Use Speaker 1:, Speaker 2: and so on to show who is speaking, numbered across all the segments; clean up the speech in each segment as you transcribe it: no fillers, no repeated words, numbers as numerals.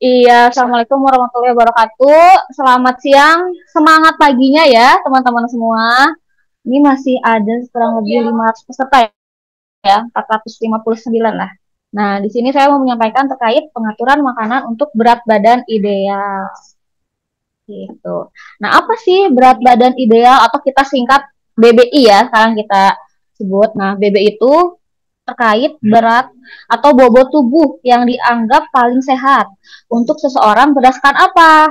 Speaker 1: Iya, Assalamualaikum warahmatullahi wabarakatuh. Selamat siang, semangat paginya ya teman-teman semua. Ini masih ada kurang lebih 500 peserta ya, 459 lah. Nah, di sini saya mau menyampaikan terkait pengaturan makanan untuk berat badan ideal. Gitu. Nah, apa sih berat badan ideal atau kita singkat BBI ya, sekarang kita sebut. Nah, BBI itu terkait berat atau bobot tubuh yang dianggap paling sehat untuk seseorang berdasarkan apa?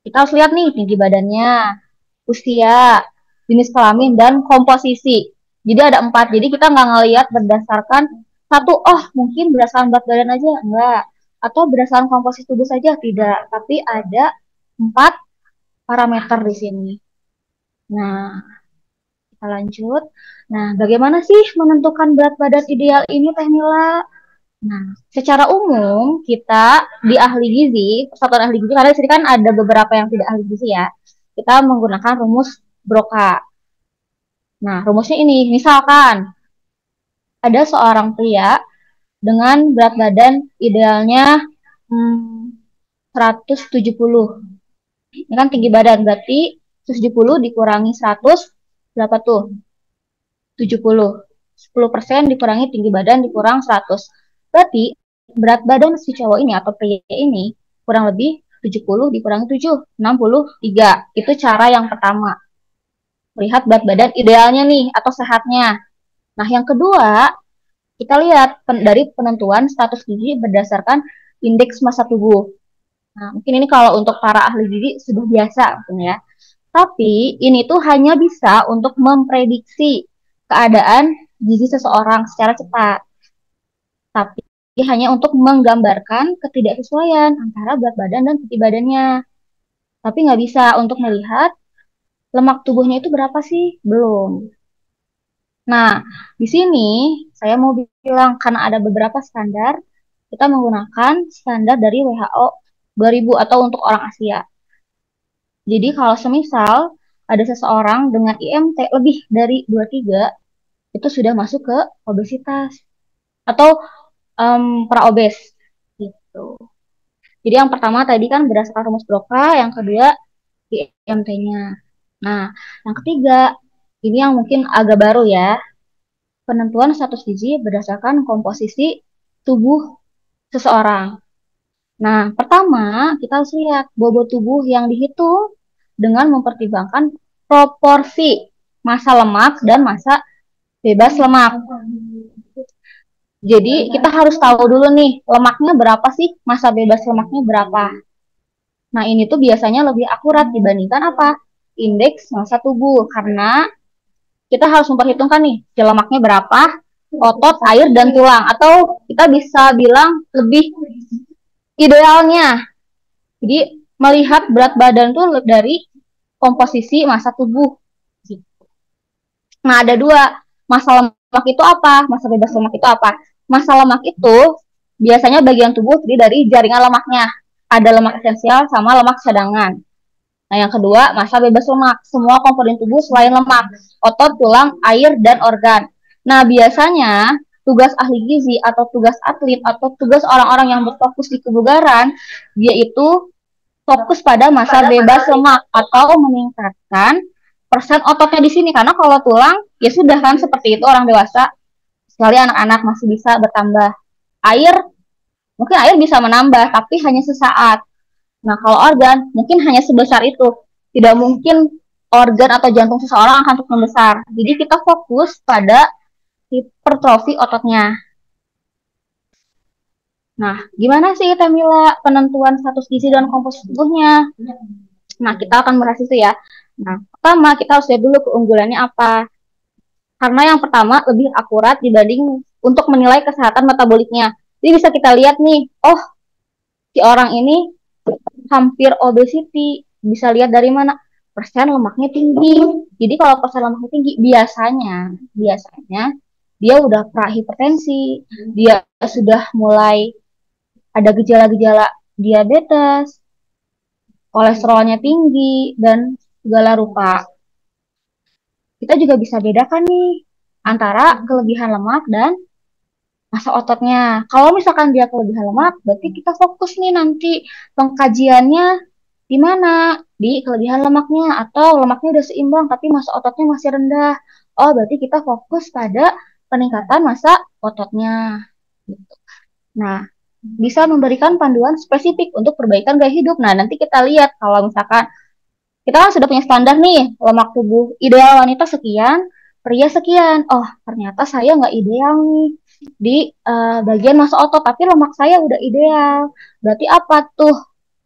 Speaker 1: Kita harus lihat nih tinggi badannya, usia, jenis kelamin, dan komposisi. Jadi ada 4. Jadi kita nggak ngelihat berdasarkan satu, oh mungkin berdasarkan berat badan aja, enggak. Atau berdasarkan komposisi tubuh saja, tidak. Tapi ada 4 parameter di sini. Nah, kita lanjut. Nah, bagaimana sih menentukan berat badan ideal ini, Teh Mila? Nah, secara umum kita di ahli gizi, persatuan ahli gizi, karena di sini kan ada beberapa yang tidak ahli gizi ya, kita menggunakan rumus Broca. Nah, rumusnya ini, misalkan ada seorang pria dengan berat badan idealnya 170. Ini kan tinggi badan, berarti 170 dikurangi 100, berapa tuh? 70. 10% dikurangi tinggi badan dikurang 100. Berarti berat badan si cowok ini atau pria ini kurang lebih 70 dikurangi 7, 63. Itu cara yang pertama. Melihat berat badan idealnya nih atau sehatnya. Nah, yang kedua, kita lihat dari penentuan status gizi berdasarkan indeks massa tubuh. Nah, mungkin ini kalau untuk para ahli gizi sudah biasa mungkin ya. Tapi ini tuh hanya bisa untuk memprediksi keadaan gizi seseorang secara cepat. Tapi hanya untuk menggambarkan ketidaksesuaian antara berat badan dan tinggi badannya. Tapi nggak bisa untuk melihat lemak tubuhnya itu berapa sih? Belum. Nah, di sini saya mau bilang karena ada beberapa standar, kita menggunakan standar dari WHO 2000 atau untuk orang Asia. Jadi kalau semisal ada seseorang dengan IMT lebih dari 23, itu sudah masuk ke obesitas atau praobes gitu. Jadi yang pertama tadi kan berdasarkan rumus Broca, yang kedua IMT-nya. Nah, yang ketiga ini yang mungkin agak baru ya, penentuan status gizi berdasarkan komposisi tubuh seseorang. Nah, pertama kita harus lihat bobot tubuh yang dihitung dengan mempertimbangkan proporsi massa lemak dan massa bebas lemak. Jadi kita harus tahu dulu nih lemaknya berapa sih, massa bebas lemaknya berapa. Nah, ini tuh biasanya lebih akurat dibandingkan apa? Indeks massa tubuh. Karena kita harus memperhitungkan nih, lemaknya berapa, otot, air, dan tulang. Atau kita bisa bilang lebih idealnya. Jadi, melihat berat badan tuh dari komposisi massa tubuh. Nah, ada dua. Massa lemak itu apa? Massa bebas lemak itu apa? Massa lemak itu biasanya bagian tubuh terdiri dari jaringan lemaknya. Ada lemak esensial sama lemak cadangan. Nah, yang kedua, massa bebas lemak. Semua komponen tubuh selain lemak, otot, tulang, air, dan organ. Nah, biasanya tugas ahli gizi atau tugas atlet atau tugas orang-orang yang berfokus di kebugaran, dia itu fokus pada massa bebas lemak atau meningkatkan persen ototnya di sini. Karena kalau tulang, ya sudah kan seperti itu orang dewasa, sekali anak-anak masih bisa bertambah. Air, mungkin air bisa menambah, tapi hanya sesaat. Nah, kalau organ mungkin hanya sebesar itu. Tidak mungkin organ atau jantung seseorang akan terus membesar. Jadi kita fokus pada hipertrofi ototnya. Nah, gimana sih Temila penentuan status gizi dan komposisi tubuhnya? Nah, kita akan bahas itu ya. Nah, pertama kita harus lihat dulu keunggulannya apa. Karena yang pertama lebih akurat dibanding untuk menilai kesehatan metaboliknya. Jadi bisa kita lihat nih, oh si orang ini hampir obesity, bisa lihat dari mana persen lemaknya tinggi. Jadi kalau persen lemaknya tinggi biasanya dia udah prahipertensi, dia sudah mulai ada gejala-gejala diabetes, kolesterolnya tinggi dan segala rupa. Kita juga bisa bedakan nih antara kelebihan lemak dan masa ototnya. Kalau misalkan dia kelebihan lemak, berarti kita fokus nih nanti pengkajiannya di mana? Di kelebihan lemaknya atau lemaknya udah seimbang tapi masa ototnya masih rendah. Oh, berarti kita fokus pada peningkatan masa ototnya. Gitu. Nah, bisa memberikan panduan spesifik untuk perbaikan gaya hidup. Nah, nanti kita lihat kalau misalkan kita kan sudah punya standar nih, lemak tubuh ideal wanita sekian, pria sekian. Oh, ternyata saya nggak ideal nih di bagian masa otot, tapi lemak saya udah ideal. Berarti apa tuh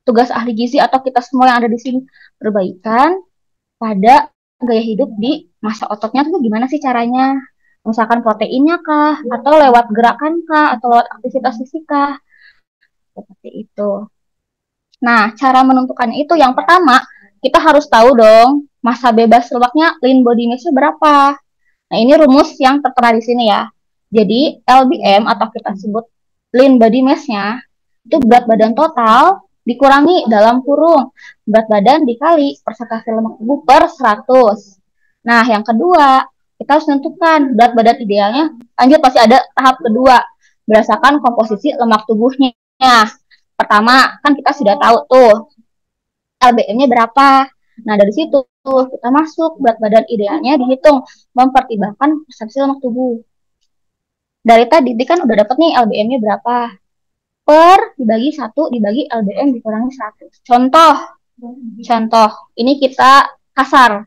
Speaker 1: tugas ahli gizi atau kita semua yang ada di sini? Perbaikan pada gaya hidup di masa ototnya tuh gimana sih caranya? Misalkan proteinnya kah, atau lewat gerakan kah, atau lewat aktivitas fisik kah? Seperti itu. Nah, cara menentukan itu yang pertama, kita harus tahu dong masa bebas lemaknya lean body mass-nya berapa. Nah, ini rumus yang tertera di sini ya. Jadi, LBM atau kita sebut lean body mass-nya itu berat badan total dikurangi dalam kurung berat badan dikali persentase lemak tubuh per 100. Nah, yang kedua, kita harus menentukan berat badan idealnya. Lanjut masih ada tahap kedua, berdasarkan komposisi lemak tubuhnya. Pertama, kan kita sudah tahu tuh LBM-nya berapa. Nah, dari situ kita masuk berat badan idealnya dihitung, mempertimbangkan persepsi lemak tubuh. Dari tadi kan udah dapat nih LBM-nya berapa. Per dibagi 1 dibagi LBM dikurangi 100. Contoh, contoh, ini kita kasar.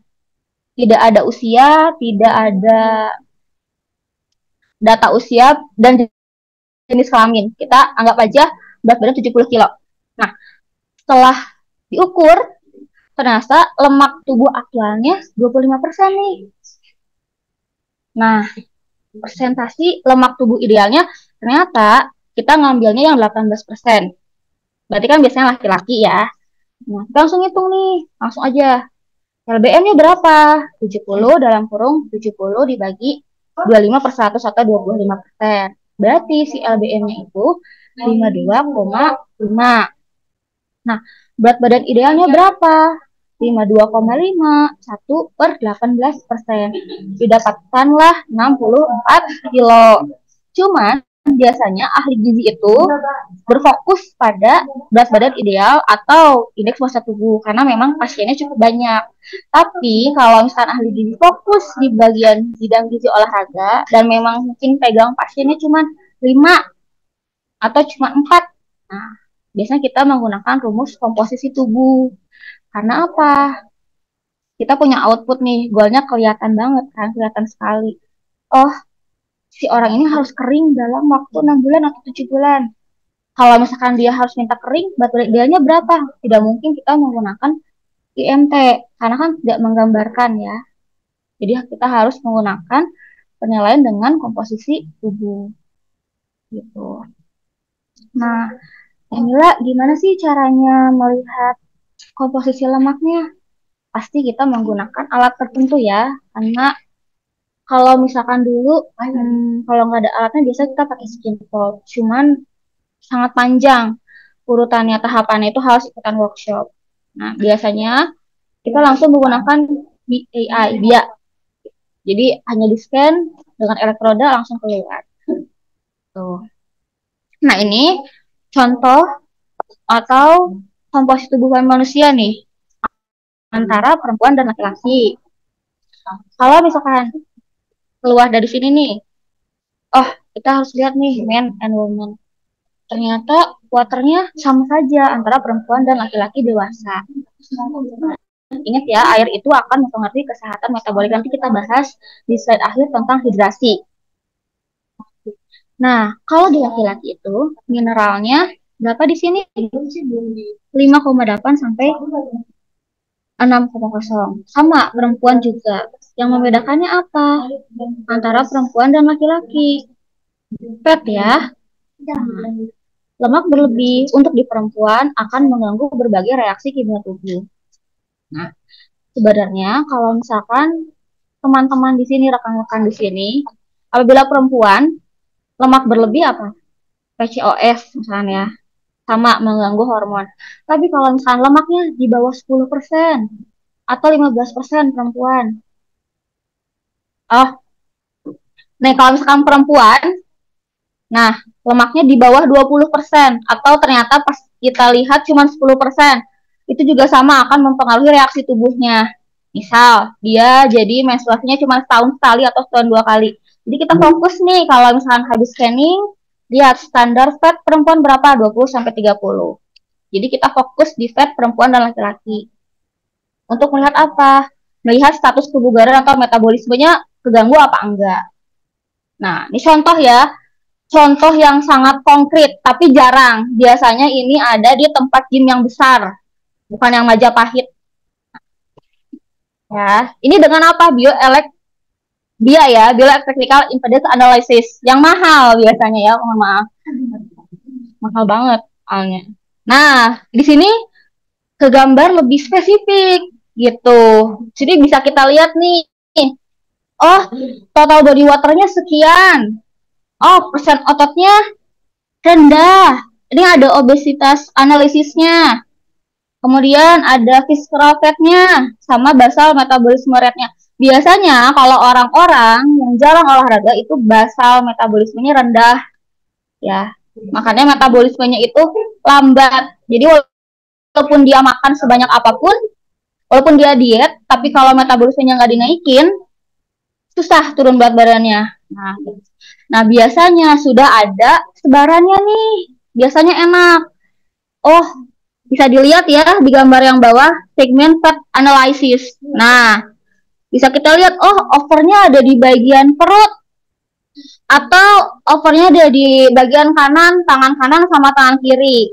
Speaker 1: Tidak ada usia, tidak ada data usia, dan jenis kelamin. Kita anggap aja berat badan 70 kilo. Nah, setelah diukur, ternyata lemak tubuh aktualnya 25% nih. Nah, persentasi lemak tubuh idealnya ternyata kita ngambilnya yang 18%. Berarti kan biasanya laki-laki ya. Nah, kita langsung hitung nih, langsung aja. LBM-nya berapa? 70 dalam kurung 70 dibagi 25 per 100 atau 25%. Berarti si LBM-nya itu 52,5. Nah, berat badan idealnya berapa? 52,5, 1 per 18%. Didapatkanlah 64 kilo. Cuman biasanya ahli gizi itu berfokus pada berat badan ideal atau indeks massa tubuh karena memang pasiennya cukup banyak. Tapi kalau misalnya ahli gizi fokus di bagian bidang gizi olahraga dan memang mungkin pegang pasiennya cuma 5 atau cuma 4. Nah, biasanya kita menggunakan rumus komposisi tubuh. Karena apa? Kita punya output nih, goalnya kelihatan banget kan, kelihatan sekali. Oh, si orang ini harus kering dalam waktu 6 bulan atau 7 bulan. Kalau misalkan dia harus minta kering, baterai idealnya berapa? Tidak mungkin kita menggunakan IMT, karena kan tidak menggambarkan ya. Jadi kita harus menggunakan penilaian dengan komposisi tubuh. Gitu. Nah, Mila, gimana sih caranya melihat komposisi lemaknya? Pasti kita menggunakan alat tertentu ya, karena kalau misalkan dulu, kalau nggak ada alatnya biasa kita pakai skin fold, cuman sangat panjang urutannya tahapannya itu harus ikutan workshop. Nah, biasanya kita langsung menggunakan AI dia. Jadi hanya di scan dengan elektroda langsung keluar. Tuh. Nah, ini contoh atau komposisi tubuh manusia nih antara perempuan dan laki-laki. Kalau misalkan keluar dari sini nih, oh kita harus lihat nih men and woman. Ternyata waternya sama saja antara perempuan dan laki-laki dewasa. Ingat ya, air itu akan mempengaruhi kesehatan metabolik. Nanti kita bahas di slide akhir tentang hidrasi. Nah, kalau di laki-laki itu mineralnya berapa di sini? 5,8 sampai 6,0. Sama perempuan juga. Yang membedakannya apa? Antara perempuan dan laki-laki. Fat ya. Nah, lemak berlebih untuk di perempuan akan mengganggu berbagai reaksi kimia tubuh. Nah, sebenarnya kalau misalkan teman-teman di sini, rekan-rekan di sini, apabila perempuan lemak berlebih apa? PCOS misalnya, sama mengganggu hormon. Tapi kalau misalkan lemaknya di bawah 10% atau 15% perempuan. Oh, nah kalau misalkan perempuan Nah, lemaknya di bawah 20% atau ternyata pas kita lihat cuma 10%. Itu juga sama akan mempengaruhi reaksi tubuhnya. Misal, dia jadi menstruasinya cuma setahun sekali atau setahun 2 kali. Jadi kita fokus nih kalau misalkan habis scanning, lihat standar fat perempuan berapa, 20-30. Jadi kita fokus di fat perempuan dan laki-laki. Untuk melihat apa? Melihat status kebugaran atau metabolismenya keganggu apa enggak. Nah, ini contoh ya. Contoh yang sangat konkret, tapi jarang. Biasanya ini ada di tempat gym yang besar, bukan yang Majapahit. Ya, ini dengan apa? Bioelectrical impedance analysis yang mahal biasanya ya, mohon maaf. Mahal banget soalnya. Nah, di sini ke gambar lebih spesifik gitu. Jadi bisa kita lihat nih, oh total body waternya sekian, oh persen ototnya rendah. Ini ada obesitas analisisnya. Kemudian ada visceral fat-nya sama basal metabolisme rate-nya. Biasanya kalau orang-orang yang jarang olahraga itu basal metabolismenya rendah ya. Makanya metabolismenya itu lambat. Jadi walaupun dia makan sebanyak apapun, walaupun dia diet, tapi kalau metabolismenya nggak dinaikin, susah turun berat badannya. Nah, biasanya sudah ada sebarannya nih. Biasanya enak. Oh, bisa dilihat ya di gambar yang bawah, segmen fat analysis. Nah, bisa kita lihat, oh overnya ada di bagian perut, atau overnya ada di bagian kanan, tangan kanan sama tangan kiri.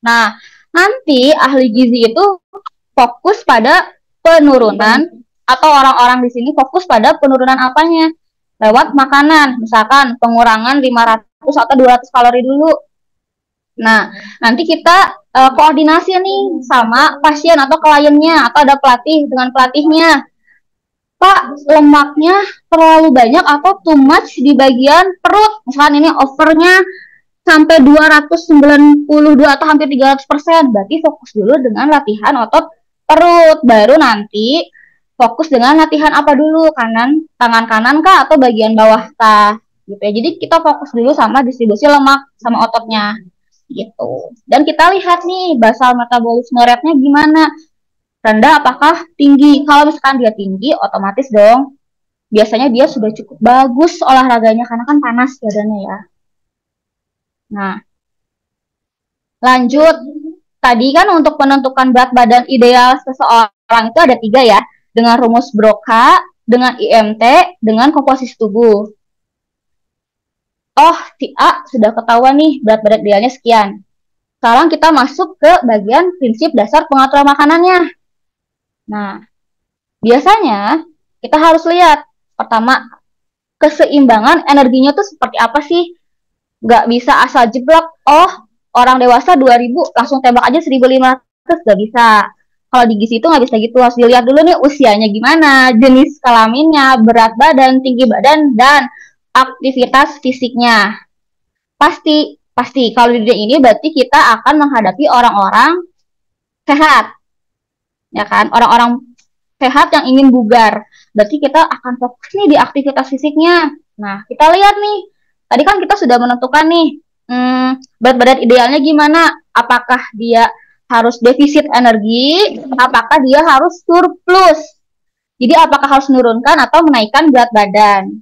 Speaker 1: Nah, nanti ahli gizi itu fokus pada penurunan, atau orang-orang di sini fokus pada penurunan apanya? Lewat makanan, misalkan pengurangan 500 atau 200 kalori dulu. Nah, nanti kita koordinasi nih sama pasien atau kliennya, atau ada pelatih dengan pelatihnya. Pak, lemaknya terlalu banyak atau too much di bagian perut. Misalkan ini overnya sampai 292 atau hampir 300%. Berarti fokus dulu dengan latihan otot perut. Baru nanti fokus dengan latihan apa dulu? Tangan kanan kah atau bagian bawah kah? Gitu ya. Jadi kita fokus dulu sama distribusi lemak sama ototnya. Gitu. Dan kita lihat nih basal metabolisme rate-nya gimana. Rendah apakah tinggi? Kalau misalkan dia tinggi, otomatis dong biasanya dia sudah cukup bagus olahraganya karena kan panas badannya ya. Nah, lanjut. Tadi kan untuk menentukan berat badan ideal seseorang itu ada 3 ya. Dengan rumus Broca, dengan IMT, dengan komposisi tubuh. Oh, si A sudah ketahuan nih berat badan idealnya sekian. Sekarang kita masuk ke bagian prinsip dasar pengaturan makanannya. Nah, biasanya kita harus lihat pertama keseimbangan energinya tuh seperti apa sih? Nggak bisa asal jeblok. Oh, orang dewasa 2000 langsung tembak aja 1500, nggak bisa. Kalau di gizi itu nggak bisa gitu, harus dilihat dulu nih usianya gimana, jenis kelaminnya, berat badan, tinggi badan, dan aktivitas fisiknya. Pasti kalau di ini berarti kita akan menghadapi orang-orang sehat, ya kan? Orang-orang sehat yang ingin bugar. Berarti kita akan fokus nih di aktivitas fisiknya. Nah, kita lihat nih. Tadi kan kita sudah menentukan nih, berat badan idealnya gimana? Apakah dia harus defisit energi? Apakah dia harus surplus? Jadi apakah harus menurunkan atau menaikkan berat badan?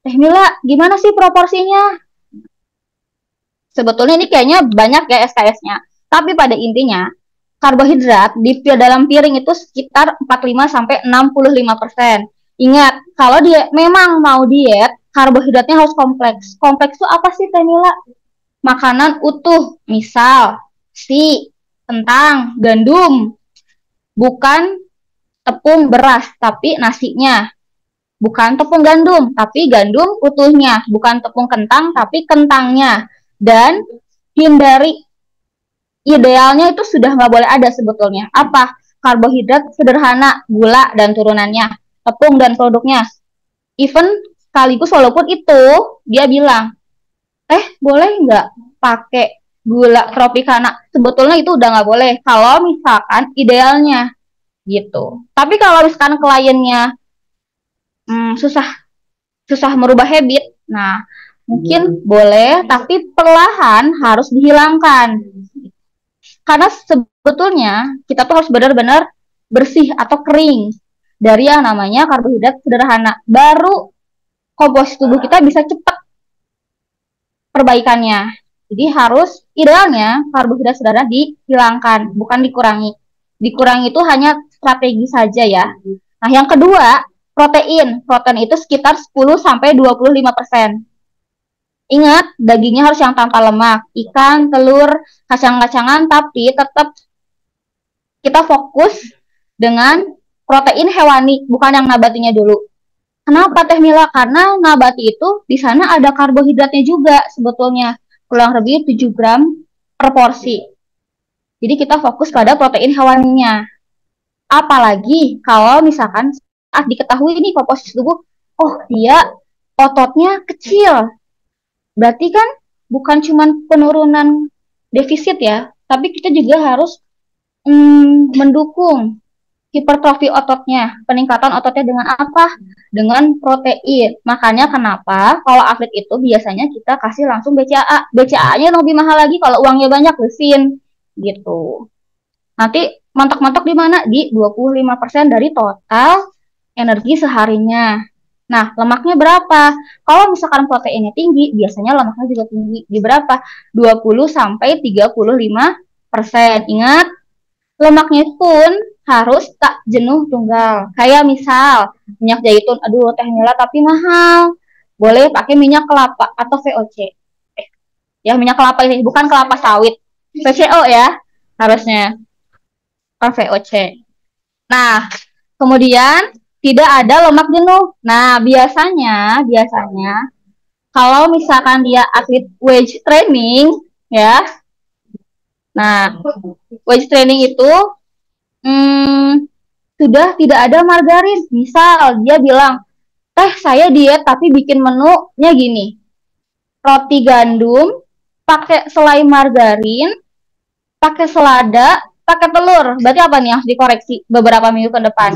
Speaker 1: Teh Mila, gimana sih proporsinya? Sebetulnya ini kayaknya banyak ya SKS-nya. Tapi pada intinya, karbohidrat di dalam piring itu sekitar 45-65%. Ingat, kalau dia memang mau diet, karbohidratnya harus kompleks. Kompleks itu apa sih, Teh Mila? Makanan utuh, misal si kentang, gandum, bukan tepung beras, tapi nasinya. Bukan tepung gandum, tapi gandum utuhnya. Bukan tepung kentang, tapi kentangnya. Dan hindari, idealnya itu sudah nggak boleh ada sebetulnya. Apa? Karbohidrat sederhana, gula dan turunannya, tepung dan produknya. Even sekaligus walaupun itu dia bilang, boleh nggak pakai gula tropicana? Sebetulnya itu udah nggak boleh. Kalau misalkan idealnya gitu. Tapi kalau misalkan kliennya susah merubah habit, nah mungkin boleh, tapi perlahan harus dihilangkan. Karena sebetulnya kita tuh harus benar-benar bersih atau kering dari yang namanya karbohidrat sederhana. Baru komposisi tubuh kita bisa cepat perbaikannya. Jadi harus idealnya karbohidrat sederhana dihilangkan, bukan dikurangi. Dikurangi itu hanya strategi saja ya. Nah, yang kedua, protein. Protein itu sekitar 10 sampai 25%. Ingat, dagingnya harus yang tanpa lemak, ikan, telur, kacang-kacangan, tapi tetap kita fokus dengan protein hewani, bukan yang nabatinya dulu. Kenapa Teh Mila? Karena nabati itu di sana ada karbohidratnya juga sebetulnya, kurang lebih 7 gram per porsi. Jadi kita fokus pada protein hewaninya. Apalagi kalau misalkan saat diketahui ini komposisi tubuh, oh dia ototnya kecil. Berarti kan bukan cuma penurunan defisit ya, tapi kita juga harus mendukung hipertrofi ototnya, peningkatan ototnya dengan apa? Dengan protein. Makanya kenapa kalau atlet itu biasanya kita kasih langsung BCAA. BCAA-nya lebih mahal lagi kalau uangnya banyak, lesin gitu. Nanti mentok-mentok di mana? Di 25% dari total energi seharinya. Nah, lemaknya berapa? Kalau misalkan proteinnya tinggi, biasanya lemaknya juga tinggi. Di berapa? 20 sampai 35%. Ingat, lemaknya pun harus tak jenuh tunggal. Kayak misal minyak zaitun, aduh Teh Mila tapi mahal. Boleh pakai minyak kelapa atau VOC. Ya minyak kelapa ini bukan kelapa sawit. VCO ya harusnya, bukan VOC. Nah, kemudian tidak ada lemak jenuh. Nah, biasanya kalau misalkan dia atlet weight training ya. Nah, weight training itu sudah tidak ada margarin. Misal dia bilang, "Teh, saya diet tapi bikin menunya gini. Roti gandum, pakai selai margarin, pakai selada, pakai telur." Berarti apa nih yang harus dikoreksi beberapa minggu ke depan?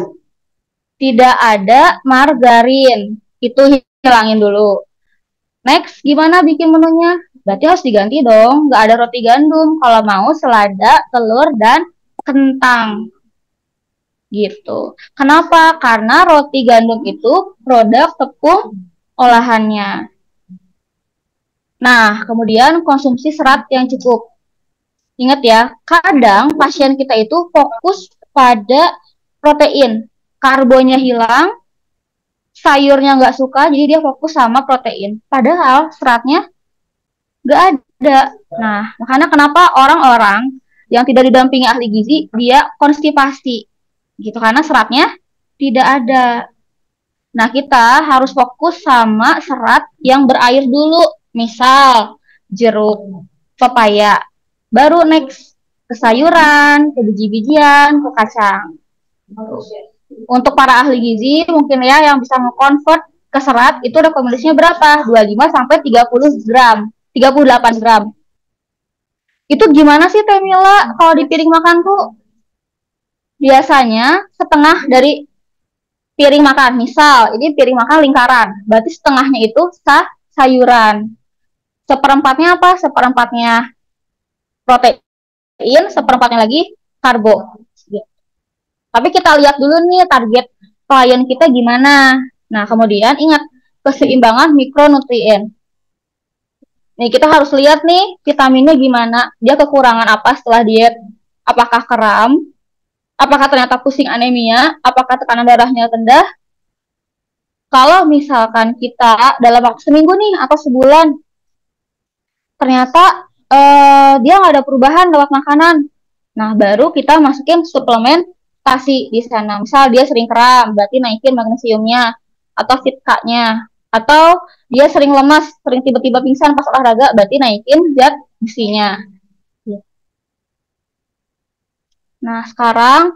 Speaker 1: Tidak ada margarin. Itu hilangin dulu. Next, gimana bikin menunya? Berarti harus diganti dong. Nggak ada roti gandum. Kalau mau selada, telur, dan kentang. Gitu. Kenapa? Karena roti gandum itu produk tepung olahannya. Nah, kemudian konsumsi serat yang cukup. Ingat ya, kadang pasien kita itu fokus pada protein. Karbonya hilang, sayurnya nggak suka, jadi dia fokus sama protein. Padahal seratnya nggak ada. Nah, makanya kenapa orang-orang yang tidak didampingi ahli gizi, dia konstipasi. Gitu, karena seratnya tidak ada. Nah, kita harus fokus sama serat yang berair dulu. Misal, jeruk, pepaya. Baru next ke sayuran, ke biji-bijian, ke kacang. Untuk para ahli gizi mungkin ya yang bisa nge-convert ke serat itu rekomendasinya berapa? 25 sampai 30 gram, 38 gram. Itu gimana sih Teh Mila kalau di piring makanku? Biasanya setengah dari piring makan. Misal ini piring makan lingkaran, berarti setengahnya itu sayuran. Seperempatnya apa? Seperempatnya protein, seperempatnya lagi karbo. Tapi kita lihat dulu nih target klien kita gimana. Nah, kemudian ingat keseimbangan mikronutrien. Nih, kita harus lihat nih vitaminnya gimana. Dia kekurangan apa setelah diet? Apakah kram? Apakah ternyata pusing anemia? Apakah tekanan darahnya rendah? Kalau misalkan kita dalam waktu seminggu nih atau sebulan, ternyata dia nggak ada perubahan lewat makanan. Nah, baru kita masukin suplementasi di sana. Misal dia sering kram, berarti naikin magnesiumnya atau fitka-nya. Atau dia sering lemas, sering tiba-tiba pingsan pas olahraga, berarti naikin zat besinya. Nah, sekarang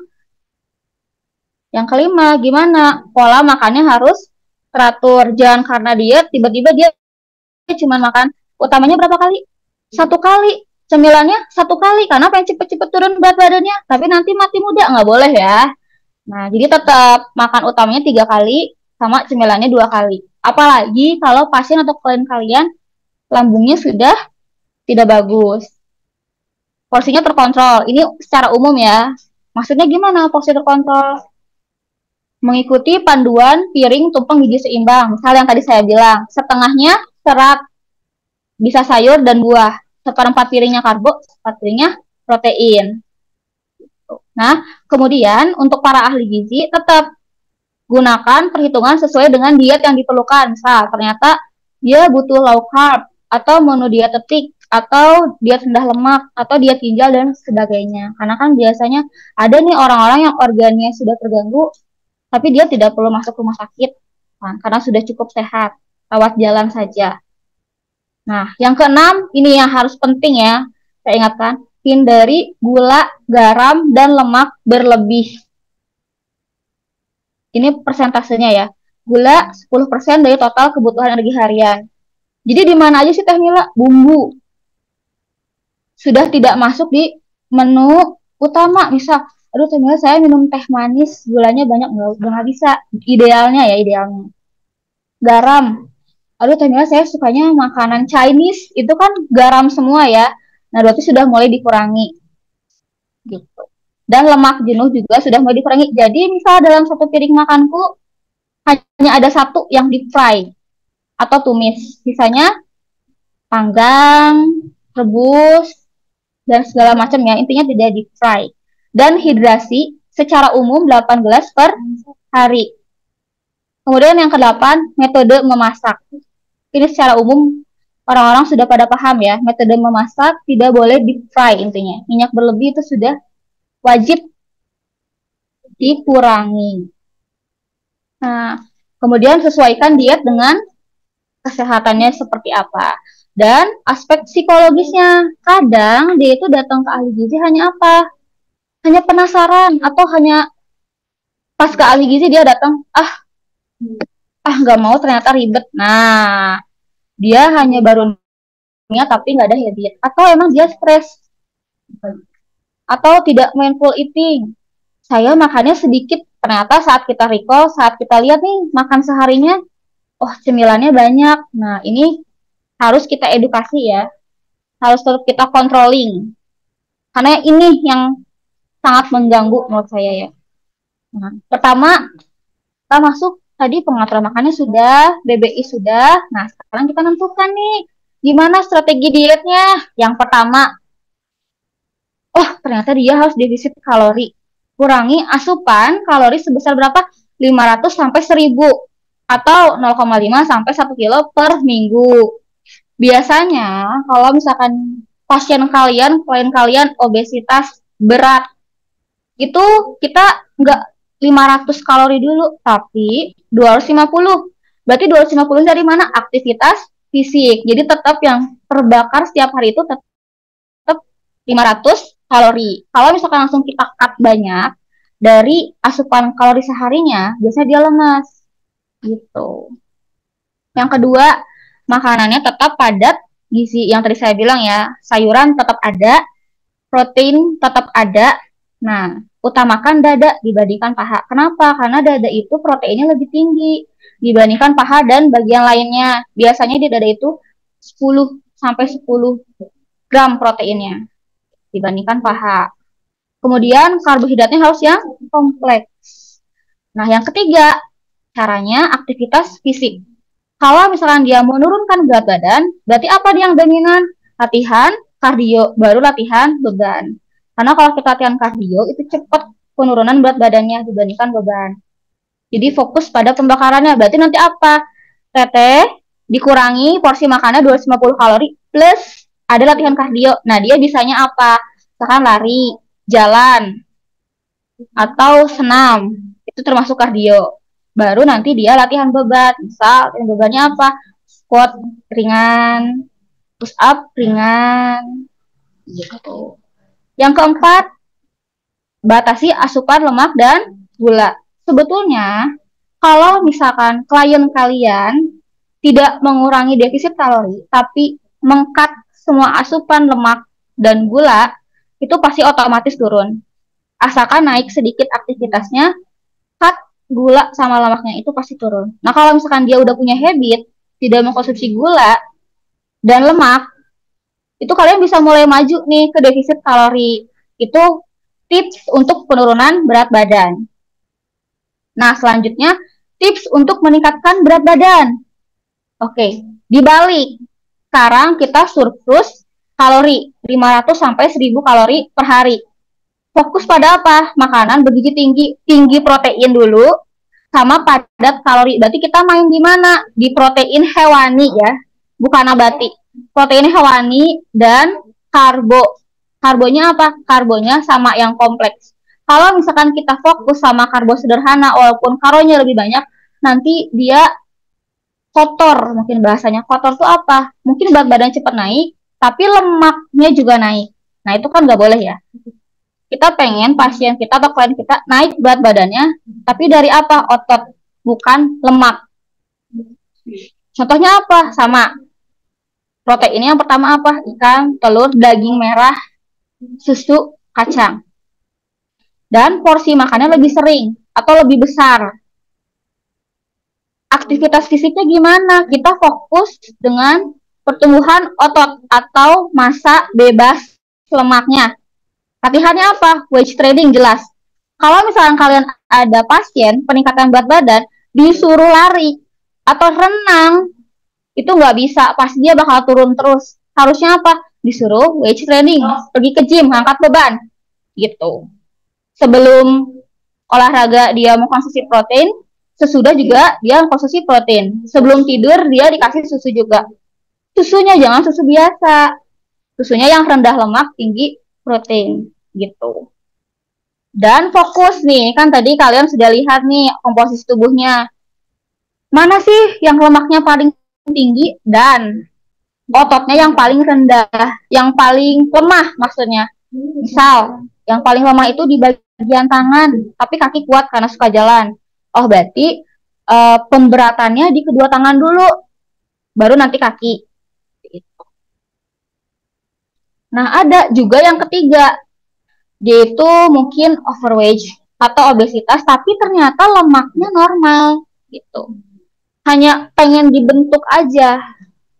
Speaker 1: yang kelima, gimana? Pola makannya harus teratur. Jangan karena diet, tiba-tiba dia cuma makan utamanya berapa kali? 1 kali. Cemilannya 1 kali, karena pengen cepet-cepet turun berat badannya. Tapi nanti mati muda, nggak boleh ya. Nah, jadi tetap makan utamanya 3 kali, sama cemilannya 2 kali. Apalagi kalau pasien atau klien kalian lambungnya sudah tidak bagus. Porsinya terkontrol. Ini secara umum ya. Maksudnya gimana porsi terkontrol? Mengikuti panduan piring tumpeng gizi seimbang. Misal yang tadi saya bilang, setengahnya serat, bisa sayur dan buah. Seperempat piringnya karbo, seperempat piringnya protein. Nah, kemudian untuk para ahli gizi tetap gunakan perhitungan sesuai dengan diet yang diperlukan. Misal, ternyata dia butuh low carb, atau monodietetik, atau diet rendah lemak, atau diet ginjal, dan sebagainya. Karena kan biasanya ada nih orang-orang yang organnya sudah terganggu, tapi dia tidak perlu masuk rumah sakit, kan? Karena sudah cukup sehat, rawat jalan saja. Nah, yang keenam, ini yang harus penting ya, saya ingatkan, hindari gula, garam, dan lemak berlebih. Ini persentasenya ya. Gula 10% dari total kebutuhan energi harian. Jadi di mana aja sih Teh Mila? Bumbu. Sudah tidak masuk di menu utama. Misal, aduh Teh Mila saya minum teh manis, gulanya banyak, nggak bisa. Idealnya ya, idealnya. Garam. Aduh Teh Mila saya sukanya makanan Chinese, itu kan garam semua ya. Nah, berarti sudah mulai dikurangi. Gitu. Dan lemak jenuh juga sudah mulai dikurangi. Jadi misal dalam satu piring makanku, hanya ada satu yang di fry atau tumis. Sisanya panggang, rebus, dan segala macam ya. Intinya tidak di fry. Dan hidrasi secara umum 8 gelas per hari. Kemudian yang ke-8, metode memasak. Ini secara umum orang-orang sudah pada paham ya. Metode memasak tidak boleh di fry intinya. Minyak berlebih itu sudah wajib dikurangi. Nah, kemudian sesuaikan diet dengan kesehatannya seperti apa. Dan aspek psikologisnya, kadang dia itu datang ke ahli gizi hanya apa? Hanya penasaran, atau hanya pas ke ahli gizi dia datang, nggak mau ternyata ribet. Nah, dia hanya baru niat tapi nggak ada habit. Atau emang dia stres, atau tidak mindful eating. Saya makannya sedikit, ternyata saat kita recall, saat kita lihat nih makan seharinya, oh cemilannya banyak. Nah, ini harus kita edukasi ya, harus tetap kita controlling. Karena ini yang sangat mengganggu menurut saya ya. Nah, pertama, kita masuk tadi pengaturan makannya sudah, BBI sudah. Nah, sekarang kita tentukan nih, gimana strategi dietnya. Yang pertama, oh ternyata dia harus defisit kalori. Kurangi asupan kalori sebesar berapa? 500 sampai 1000 atau 0,5 sampai 1 kilo per minggu. Biasanya kalau misalkan pasien kalian, klien kalian obesitas berat, itu kita nggak 500 kalori dulu, tapi 250. Berarti 250 dari mana? Aktivitas fisik. Jadi tetap yang terbakar setiap hari itu tetap 500 kalori. Kalau misalkan langsung kita cut banyak dari asupan kalori seharinya, biasanya dia lemas. Gitu. Yang kedua, makanannya tetap padat gizi. Yang tadi saya bilang ya, sayuran tetap ada, protein tetap ada. Nah, utamakan dada dibandingkan paha. Kenapa? Karena dada itu proteinnya lebih tinggi dibandingkan paha dan bagian lainnya. Biasanya di dada itu 10 sampai 10 gram proteinnya dibandingkan paha. Kemudian karbohidratnya harus yang kompleks. Nah, yang ketiga, caranya aktivitas fisik. Kalau misalkan dia menurunkan berat badan, berarti apa dia yang dominan? Latihan kardio, baru latihan beban. Karena kalau kita latihan kardio, itu cepat penurunan berat badannya dibandingkan beban. Jadi fokus pada pembakarannya. Berarti nanti apa? Teteh dikurangi porsi makannya 250 kalori plus ada latihan kardio. Nah, dia bisanya apa? Misalkan lari, jalan, atau senam. Itu termasuk kardio. Baru nanti dia latihan beban. Misal latihan bebannya apa? Squat ringan, push up ringan, gitu. Yang keempat, batasi asupan lemak dan gula. Sebetulnya, kalau misalkan klien kalian tidak mengurangi defisit kalori, tapi mengkat semua asupan lemak dan gula, itu pasti otomatis turun. Asalkan naik sedikit aktivitasnya, cut gula sama lemaknya itu pasti turun. Nah, kalau misalkan dia udah punya habit, tidak mengkonsumsi gula, dan lemak, itu kalian bisa mulai maju nih ke defisit kalori. Itu tips untuk penurunan berat badan. Nah, selanjutnya tips untuk meningkatkan berat badan. Oke, dibalik. Sekarang kita surplus kalori 500 sampai 1000 kalori per hari. Fokus pada apa? Makanan bergizi tinggi, tinggi protein dulu sama padat kalori. Berarti kita main di mana? Di protein hewani ya, bukan nabati. Protein hewani dan karbo. Karbonya apa? Karbonya sama yang kompleks. Kalau misalkan kita fokus sama karbo sederhana walaupun kalorinya lebih banyak, nanti dia kotor, mungkin bahasanya kotor tuh apa? Mungkin berat badan cepat naik, tapi lemaknya juga naik. Nah itu kan nggak boleh ya. Kita pengen pasien kita atau klien kita naik berat badannya, tapi dari apa? Otot, bukan lemak. Contohnya apa? Sama. Proteinnya yang pertama apa? Ikan, telur, daging merah, susu, kacang. Dan porsi makannya lebih sering atau lebih besar. Aktivitas fisiknya gimana? Kita fokus dengan pertumbuhan otot atau massa bebas lemaknya. Latihannya apa? Weight training jelas. Kalau misalkan kalian ada pasien peningkatan berat badan, disuruh lari atau renang, itu nggak bisa. Pasti dia bakal turun terus. Harusnya apa? Disuruh weight training, pergi ke gym, angkat beban, gitu. Sebelum olahraga dia mau konsumsi protein, sesudah juga dia konsumsi protein. Sebelum tidur dia dikasih susu juga. Susunya jangan susu biasa. Susunya yang rendah lemak, tinggi protein, gitu. Dan fokus nih, kan tadi kalian sudah lihat nih komposisi tubuhnya. Mana sih yang lemaknya paling tinggi dan ototnya yang paling rendah, yang paling lemah maksudnya. Misal, yang paling lemah itu di bagian tangan, tapi kaki kuat karena suka jalan. Oh, berarti pemberatannya di kedua tangan dulu, baru nanti kaki. Nah, ada juga yang ketiga, yaitu mungkin overweight atau obesitas, tapi ternyata lemaknya normal, gitu. Hanya pengen dibentuk aja.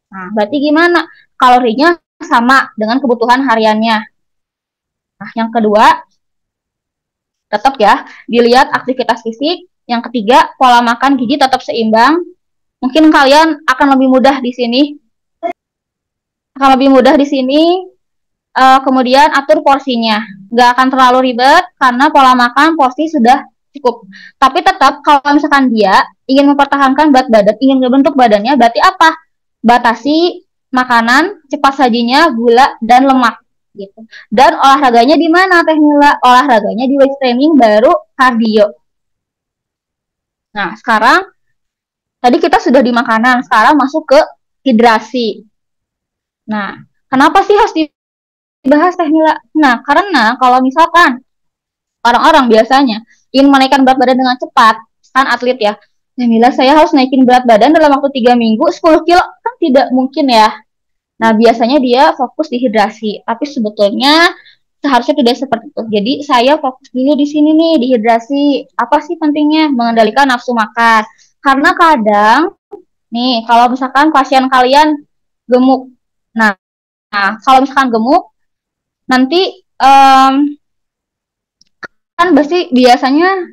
Speaker 1: Nah, berarti gimana? Kalorinya sama dengan kebutuhan hariannya. Nah, yang kedua, tetap ya, dilihat aktivitas fisik. Yang ketiga, pola makan gizi tetap seimbang. Mungkin kalian akan lebih mudah di sini. Akan lebih mudah di sini. Kemudian atur porsinya. Nggak akan terlalu ribet karena pola makan porsi sudah cukup. Tapi tetap kalau misalkan dia ingin mempertahankan berat badan, ingin membentuk badannya, berarti apa? Batasi makanan, cepat sajinya, gula, dan lemak. Gitu. Dan olahraganya di mana Teh Mila? Olahraganya di weight training baru kardio. Nah, sekarang tadi kita sudah di makanan, sekarang masuk ke hidrasi. Nah, kenapa sih harus dibahas Teh Mila? Nah, karena kalau misalkan orang-orang biasanya ingin menaikkan berat badan dengan cepat, kan atlet ya, Teh Mila saya harus naikin berat badan dalam waktu 3 minggu 10 kilo, kan tidak mungkin ya. Nah, biasanya dia fokus di hidrasi, tapi sebetulnya seharusnya tidak seperti itu. Jadi saya fokus dulu di sini nih, di hidrasi. Apa sih pentingnya? Mengendalikan nafsu makan. Karena kadang nih, kalau misalkan pasien kalian gemuk, nah, kalau misalkan gemuk, nanti kan pasti biasanya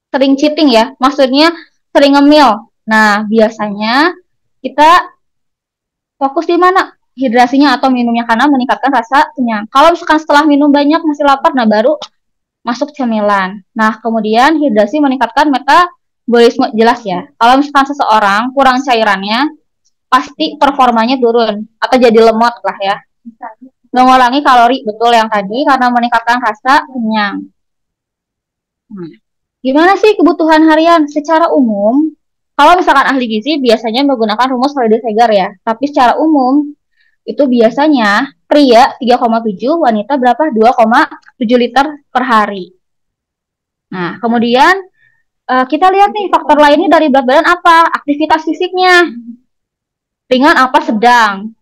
Speaker 1: sering cheating ya, maksudnya sering ngemil. Nah, biasanya kita fokus di mana? Hidrasinya atau minumnya karena meningkatkan rasa kenyang. Kalau misalkan setelah minum banyak masih lapar, nah baru masuk cemilan. Nah, kemudian hidrasi meningkatkan metabolisme jelas ya. Kalau misalkan seseorang kurang cairannya, pasti performanya turun atau jadi lemot lah ya. Mengurangi kalori betul yang tadi karena meningkatkan rasa kenyang. Nah, gimana sih kebutuhan harian? Secara umum, kalau misalkan ahli gizi biasanya menggunakan rumus Holliday-Segar ya. Tapi secara umum, itu biasanya pria 3,7, wanita berapa? 2,7 liter per hari. Nah, kemudian kita lihat nih faktor lainnya dari berat badan apa? Aktivitas fisiknya. Ringan apa sedang?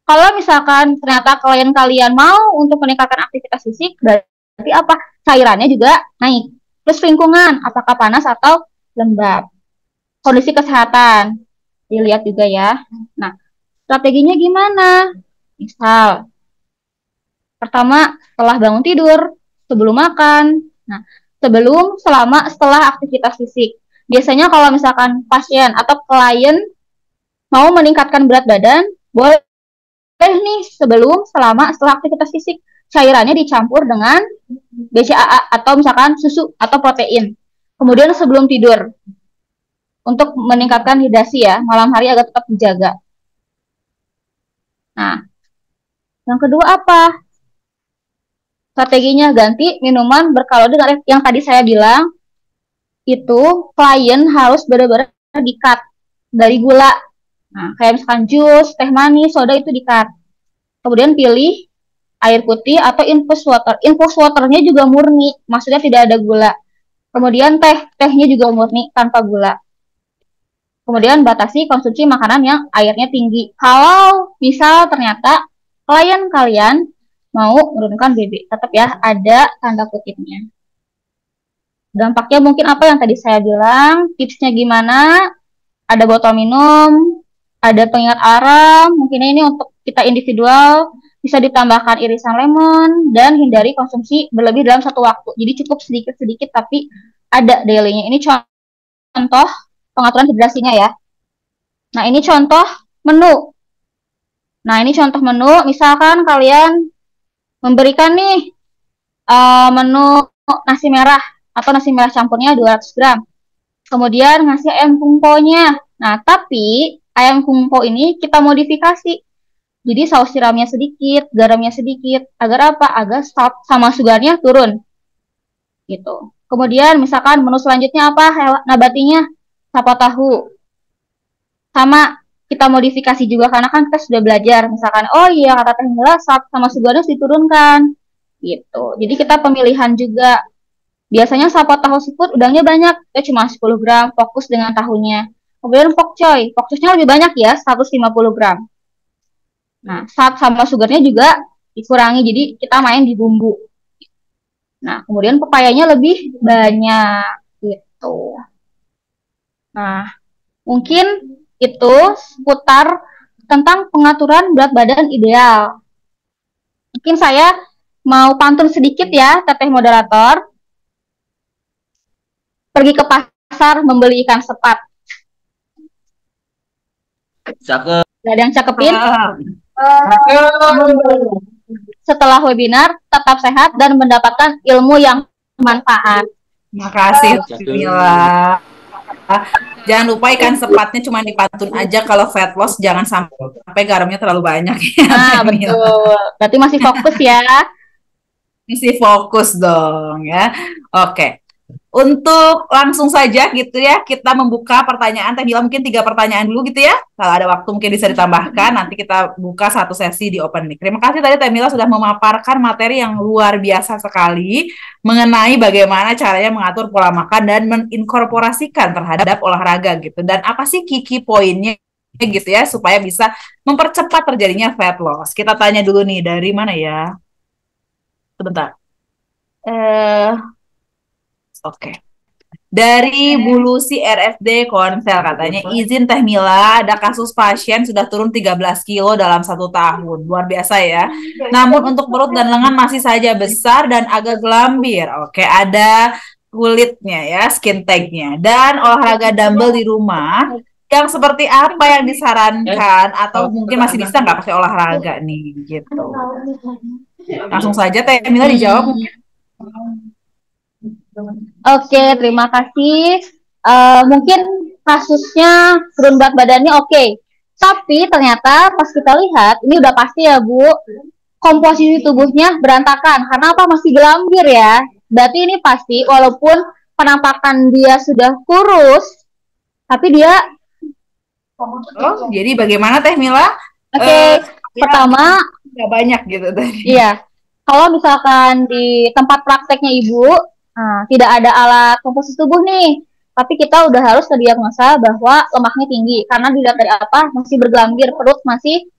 Speaker 1: Kalau misalkan ternyata klien kalian mau untuk meningkatkan aktivitas fisik, berarti apa? Cairannya juga naik. Terus lingkungan, apakah panas atau lembab. Kondisi kesehatan, dilihat juga ya. Nah, Strateginya gimana? Misal, pertama setelah bangun tidur, sebelum makan, nah selama setelah aktivitas fisik. Biasanya kalau misalkan pasien atau klien mau meningkatkan berat badan, boleh nih selama setelah aktivitas fisik. Cairannya dicampur dengan BCAA atau misalkan susu atau protein. Kemudian sebelum tidur, untuk meningkatkan hidrasi ya, malam hari agar tetap dijaga. Nah, yang kedua apa? Strateginya ganti minuman berkalori dengan yang tadi saya bilang, itu klien harus benar-benar di-cut dari gula. Nah, kayak misalkan jus, teh manis, soda itu di-cut. Kemudian pilih air putih atau infused water. Infused waternya juga murni, maksudnya tidak ada gula. Kemudian tehnya juga murni tanpa gula. Kemudian batasi konsumsi makanan yang airnya tinggi. Kalau misal ternyata klien kalian mau menurunkan BB, tetap ya ada tanda kutipnya. Dampaknya mungkin apa yang tadi saya bilang, tipsnya gimana, ada botol minum, ada pengingat aram, mungkin ini untuk kita individual, bisa ditambahkan irisan lemon, dan hindari konsumsi berlebih dalam satu waktu. Jadi cukup sedikit-sedikit tapi ada daily-nya. Ini contoh pengaturan hidrasinya ya. Nah ini contoh menu. Nah ini contoh menu, misalkan kalian memberikan nih menu nasi merah atau nasi merah campurnya 200 gram. Kemudian ngasih ayam kungponya. Nah, tapi ayam kungpo ini kita modifikasi. Jadi saus tiramnya sedikit, garamnya sedikit. Agar apa? Agar salt sama sugarnya turun. Gitu. Kemudian misalkan menu selanjutnya apa? Nabatinya sapa tahu. Sama kita modifikasi juga karena kan kita sudah belajar. Misalkan, oh iya kata Teh Mila, salt sama sugarnya diturunkan. Gitu. Jadi kita pemilihan juga. Biasanya sapa tahu seafood udangnya banyak, ya cuma 10 gram, fokus dengan tahunya. Kemudian pokcosnya lebih banyak ya, 150 gram. Nah, salt sama sugarnya juga dikurangi, jadi kita main di bumbu. Nah, kemudian pepayanya lebih banyak, gitu. Nah, mungkin itu seputar tentang pengaturan berat badan ideal. Mungkin saya mau pantun sedikit ya, teteh moderator. Pergi ke pasar membeli ikan sepat.
Speaker 2: Cakep.
Speaker 1: Gak ada yang cakepin? Setelah webinar, tetap sehat dan mendapatkan ilmu yang bermanfaat.
Speaker 3: Terima kasih, Mila. Jangan lupa ikan sepatnya cuma dipantun aja, kalau fat loss jangan sampai garamnya terlalu banyak.
Speaker 1: Nah, betul. Berarti masih fokus ya.
Speaker 3: Mesti fokus dong ya. Oke. Untuk langsung saja gitu ya, kita membuka pertanyaan. Teh Mila mungkin 3 pertanyaan dulu gitu ya. Kalau ada waktu mungkin bisa ditambahkan. Nanti kita buka satu sesi di open mic. Terima kasih tadi Teh Mila sudah memaparkan materi yang luar biasa sekali mengenai bagaimana caranya mengatur pola makan dan menginkorporasikan terhadap olahraga gitu. Dan apa sih key poinnya gitu ya supaya bisa mempercepat terjadinya fat loss. Kita tanya dulu nih, dari mana ya? Sebentar. Oke. Dari Bu Lucy RFD Konsel katanya, izin Teh Mila, ada kasus pasien sudah turun 13 kilo dalam 1 tahun. Luar biasa ya. Namun untuk perut dan lengan masih saja besar dan agak gelambir. Oke, ada kulitnya ya, skin tag-nya. Dan olahraga dumbbell di rumah, yang seperti apa yang disarankan? Atau mungkin masih bisa nggak pakai olahraga nih, gitu. Langsung saja Teh Mila dijawab mungkin.
Speaker 1: Oke, terima kasih. Mungkin kasusnya turun berat badannya oke. Tapi ternyata pas kita lihat, ini udah pasti ya Bu, komposisi tubuhnya berantakan. Karena apa? Masih gelambir ya. Berarti ini pasti walaupun penampakan dia sudah kurus, tapi dia...
Speaker 3: Oh, jadi bagaimana Teh Mila?
Speaker 1: Oke, pertama...
Speaker 3: Nggak banyak gitu tadi.
Speaker 1: Iya. Kalau misalkan di tempat prakteknya Ibu, tidak ada alat komposisi tubuh nih, tapi kita udah harus terdiagnosa bahwa lemaknya tinggi karena dilihat dari apa, masih bergelambir, perut masih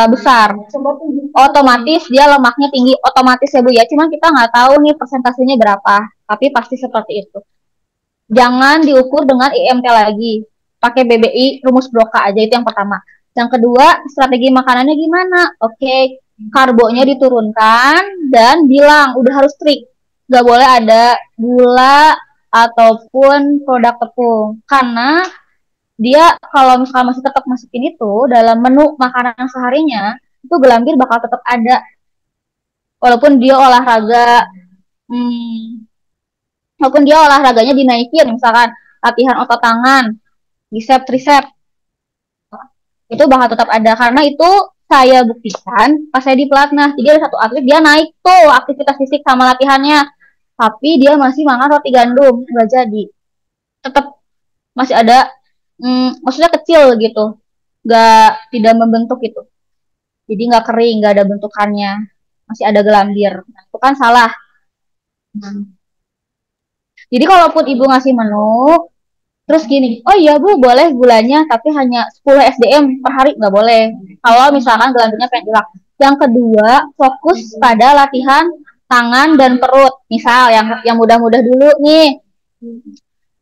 Speaker 1: besar, otomatis dia lemaknya tinggi, otomatis ya Bu ya, cuma kita nggak tahu nih persentasenya berapa, tapi pasti seperti itu. Jangan diukur dengan IMT lagi, pakai BBI rumus Broca aja, itu yang pertama. Yang kedua, strategi makanannya gimana? Oke, karbonya diturunkan dan bilang udah harus strict. Gak boleh ada gula ataupun produk tepung. Karena dia kalau misalkan masih tetap masukin itu dalam menu makanan seharinya, itu gelambir bakal tetap ada. Walaupun dia olahraga, hmm, walaupun dia olahraganya dinaikin, misalkan latihan otot tangan, bicep, tricep, itu bakal tetap ada karena itu saya buktikan pas saya di pelatnas. Jadi ada satu atlet dia naik tuh aktivitas fisik sama latihannya, tapi dia masih makan roti gandum, nggak jadi, tetap masih ada, maksudnya kecil gitu, nggak, tidak membentuk itu, jadi nggak kering, nggak ada bentukannya, masih ada gelambir. Nah, itu kan salah. Jadi kalaupun ibu ngasih menu terus gini, oh iya Bu, boleh gulanya, tapi hanya 10 SDM per hari, nggak boleh. Kalau misalkan gelambirnya pengen hilang. Yang kedua, fokus pada latihan tangan dan perut. Misal yang mudah-mudah dulu nih,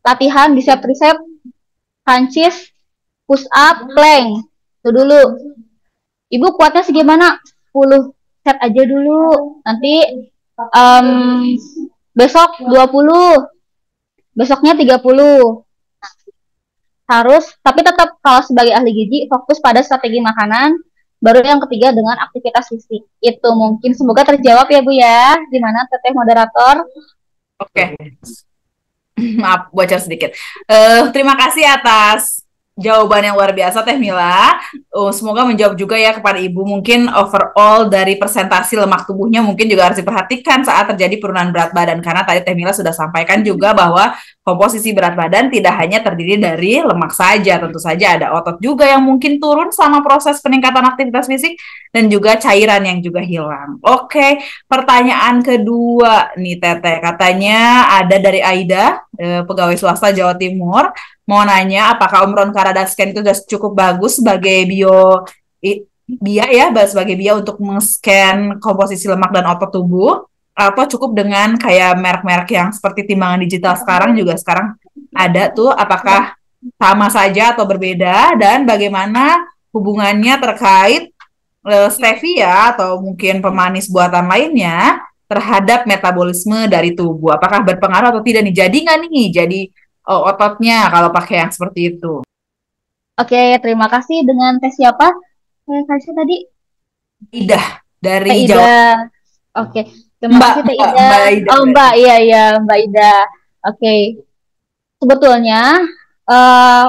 Speaker 1: latihan bicep tricep, crunches, push up, plank. Itu dulu. Ibu kuatnya segimana? 10 set aja dulu. Nanti um, besok 20, besoknya 30. Harus, tapi tetap kalau sebagai ahli gizi fokus pada strategi makanan. Baru yang ketiga dengan aktivitas fisik. Itu mungkin semoga terjawab ya Bu ya. Gimana Teteh moderator?
Speaker 3: Oke. Maaf, bocor sedikit. Terima kasih atas jawaban yang luar biasa Teh Mila. Semoga menjawab juga ya kepada Ibu. Mungkin overall dari presentasi lemak tubuhnya mungkin juga harus diperhatikan saat terjadi penurunan berat badan. Karena tadi Teh Mila sudah sampaikan juga bahwa komposisi berat badan tidak hanya terdiri dari lemak saja. Tentu saja ada otot juga yang mungkin turun sama proses peningkatan aktivitas fisik dan juga cairan yang juga hilang. Oke, pertanyaan kedua nih Teteh. Katanya ada dari Aida, pegawai swasta Jawa Timur. Mau nanya apakah Omron Karadascan itu sudah cukup bagus sebagai sebagai bio untuk men-scan komposisi lemak dan otot tubuh, atau cukup dengan kayak merek-merek yang seperti timbangan digital sekarang ada tuh, apakah sama saja atau berbeda, dan bagaimana hubungannya terkait stevia atau mungkin pemanis buatan lainnya terhadap metabolisme dari tubuh, apakah berpengaruh atau tidak nih, jadi nggak nih jadi ototnya kalau pakai yang seperti itu.
Speaker 1: Oke, terima kasih. Dengan tes siapa? Kasih tadi
Speaker 3: Ida dari
Speaker 1: Teh
Speaker 3: Jawa.
Speaker 1: Ida. Oke, terima
Speaker 3: Mbak,
Speaker 1: kasih Teh
Speaker 3: Mbak,
Speaker 1: Ida.
Speaker 3: Mbak Ida.
Speaker 1: Oh Mbak, iya Mbak Ida. Oke, sebetulnya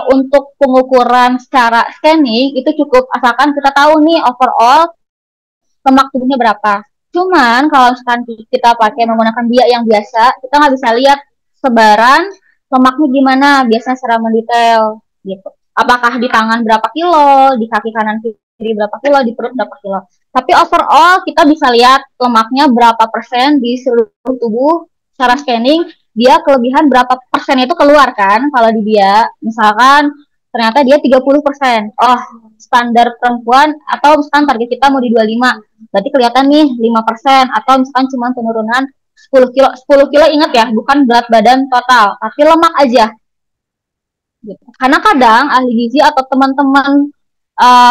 Speaker 1: untuk pengukuran secara scanning itu cukup asalkan kita tahu nih overall lemak tubuhnya berapa. Cuman kalau misalkan kita pakai menggunakan biak yang biasa, kita nggak bisa lihat sebaran lemaknya gimana, biasanya secara mendetail gitu. Apakah di tangan berapa kilo, di kaki kanan kiri berapa kilo, di perut berapa kilo. Tapi overall kita bisa lihat lemaknya berapa persen di seluruh tubuh secara scanning, dia kelebihan berapa persen itu keluar kan kalau di dia. Misalkan ternyata dia 30%. Oh, standar perempuan atau misalkan target kita mau di 25, berarti kelihatan nih 5%, atau misalkan cuma penurunan 10 kilo. 10 kilo ingat ya, bukan berat badan total, tapi lemak aja. Gitu. Karena kadang ahli gizi atau teman-teman